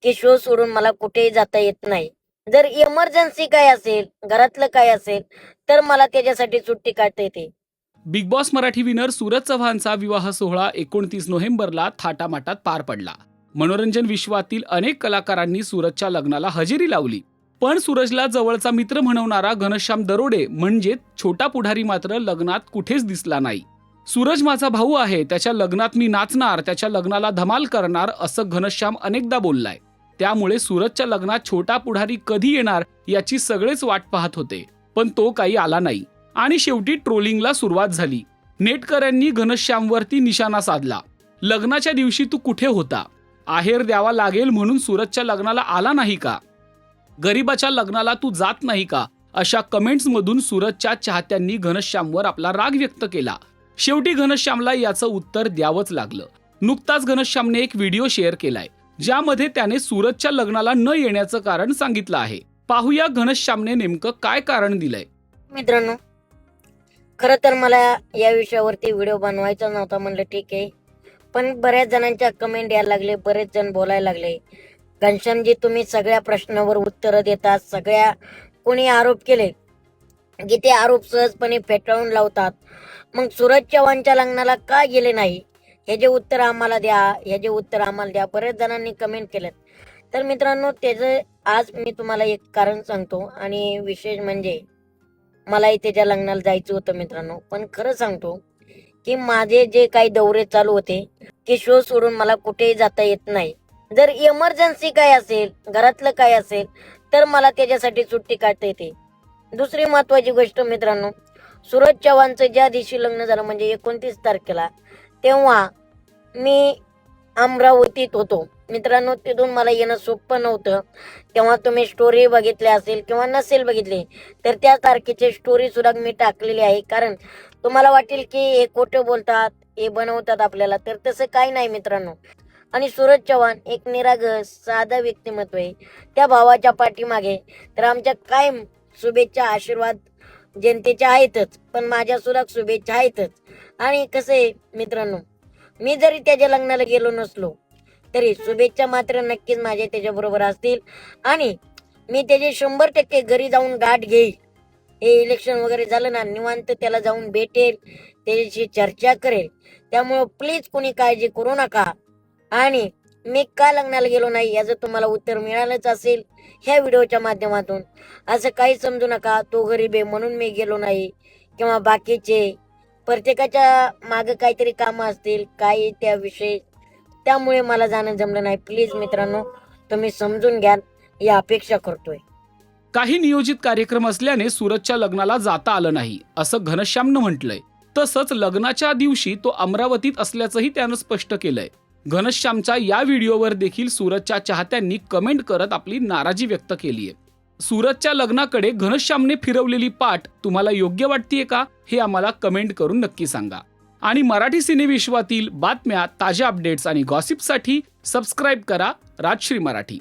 की शो सोडून मला कुठेही जाता येत नाही. जर इमर्जन्सी काय असेल, घरातलं काय असेल, तर मला त्याच्यासाठी सुट्टी काढता येते. Big boss Marathi winner Suraj चव्हाणचा विवाह सोहळा 29 नोव्हेंबरला थाटामाटात पार पडला. मनोरंजन विश्वातील अनेक कलाकारांनी सूरजच्या लग्नाला हजेरी लावली. पण सूरजला जवळचा मित्र म्हणवणारा घनश्याम दरोडे म्हणजे छोटा पुढारी मात्र लग्नात कुठेच दिसला नाही. सूरज माझा भाऊ आहे, त्याच्या लग्नात मी नाचणार, त्याच्या लग्नाला धमाल करणार असं घनश्याम अनेकदा बोललाय. त्यामुळे सूरजच्या लग्नात छोटा पुढारी कधी येणार याची सगळेच वाट पाहत होते, पण तो काही आला नाही. आणि शेवटी ट्रोलिंगला सुरुवात झाली. नेटकऱ्यांनी घनश्यामवरती निशाणा साधला. लग्नाच्या दिवशी तू कुठे होता? आहेर द्यावा लागेल म्हणून सूरजच्या लग्नाला आला नाही का? गरीबाच्या लग्नाला तू जात नाही का? अशा कमेंट्समधून सूरजच्या चाहत्यांनी घनश्यामवर आपला राग व्यक्त केला. शेवटी घनश्यामला याचं उत्तर द्यावंच लागलं. नुकताच घनश्यामने एक व्हिडिओ शेअर केलाय, ज्यामध्ये त्याने सूरजच्या लग्नाला न येण्याचं कारण सांगितलं आहे. पाहूया घनश्यामने नेमकं काय कारण दिलंय. मित्रांनो, खरं तर मला या विषयावरती व्हिडिओ बनवायचा नव्हता. म्हणलं ठीक आहे, पण बऱ्याच जणांच्या कमेंट यायला लागले, बरेच जण बोलायला लागले, घनश्यामजी तुम्ही सगळ्या प्रश्नावर उत्तरं देतात, सगळ्या कोणी आरोप केले की ते आरोप सहजपणे फेटाळून लावतात, मग सूरज चव्हाणच्या लग्नाला का गेले नाही, ह्याचे उत्तर आम्हाला द्या, ह्याचे उत्तर आम्हाला द्या. बरेच जणांनी कमेंट केलेत. तर मित्रांनो, त्याचं आज मी तुम्हाला एक कारण सांगतो. आणि विशेष म्हणजे मलाही त्याच्या लग्नाला जायचं होतं मित्रांनो. पण खरं सांगतो की माझे जे काही दौरे चालू होते, की शो सोडून मला कुठेही जाता येत नाही. जर इमर्जन्सी काय असेल, घरातलं काय असेल, तर मला त्याच्यासाठी सुट्टी काढता येते. दुसरी महत्वाची गोष्ट मित्रांनो, सूरज चव्हाणचं ज्या दिवशी लग्न झालं म्हणजे 29 तारखेला, तेव्हा मी अमरावतीत होतो मित्रांनो. तिथून मला येणं सोपं नव्हतं. तेव्हा तुम्ही स्टोरी बघितली असेल किंवा नसेल बघितली तर त्या तारखेची स्टोरी सुद्धा मी टाकलेली आहे. कारण तुम्हाला वाटेल की हे खोटं बोलतात, हे बनवतात आपल्याला, तर तसं काही नाही मित्रांनो. आणि सूरज चव्हाण एक निरागस साधा व्यक्तिमत्व आहे. त्या भावाच्या पाठीमागे तर आमच्या कायम शुभेच्छा, आशीर्वाद जनतेच्या आहेतच, पण माझ्या सुद्धा शुभेच्छा आहेतच. आणि कसं आहे मित्रांनो, मी जरी त्याच्या लग्नाला गेलो नसलो तरी शुभेच्छा मात्र नक्कीच माझ्या त्याच्याबरोबर असतील. आणि मी त्याचे 100% घरी जाऊन गाठ घेईल. हे इलेक्शन वगैरे झालं ना, निवांत त्याला जाऊन भेटेल, त्याच्याशी चर्चा करेल. त्यामुळं प्लीज कोणी काळजी करू नका. आणि मी का लग्नाला गेलो नाही याचं तुम्हाला उत्तर मिळालंच असेल ह्या व्हिडिओच्या माध्यमातून. असं काही समजू नका तो गरीब आहे म्हणून मी गेलो नाही, किंवा बाकीचे प्रत्येकाच्या मागे काहीतरी कामं असतील काही त्याविषयी, त्यामुळे मला जाणं जमलं नाही. प्लीज मित्रांनो, तुम्ही समजून घ्या, ही अपेक्षा करतोय. काही नियोजित कार्यक्रम असल्याने सूरजच्या लग्नाला जाता आलं नाही असं घनश्यामनं म्हटलंय. तसंच लग्नाच्या दिवशी तो अमरावतीत असल्याचंही त्यानं स्पष्ट केलंय. घनश्यामच्या या व्हिडिओवर देखील सूरजच्या चाहत्यांनी कमेंट करत आपली नाराजी व्यक्त केलीय. सूरजच्या लग्नाकडे घनश्यामने फिरवलेली पाठ तुम्हाला योग्य वाटतेय का, हे आम्हाला कमेंट करून नक्की सांगा. आणि मराठी सिनेविश्वातील बातम्या, ताज्या अपडेट्स आणि गॉसिपसाठी सबस्क्राईब करा राजश्री मराठी.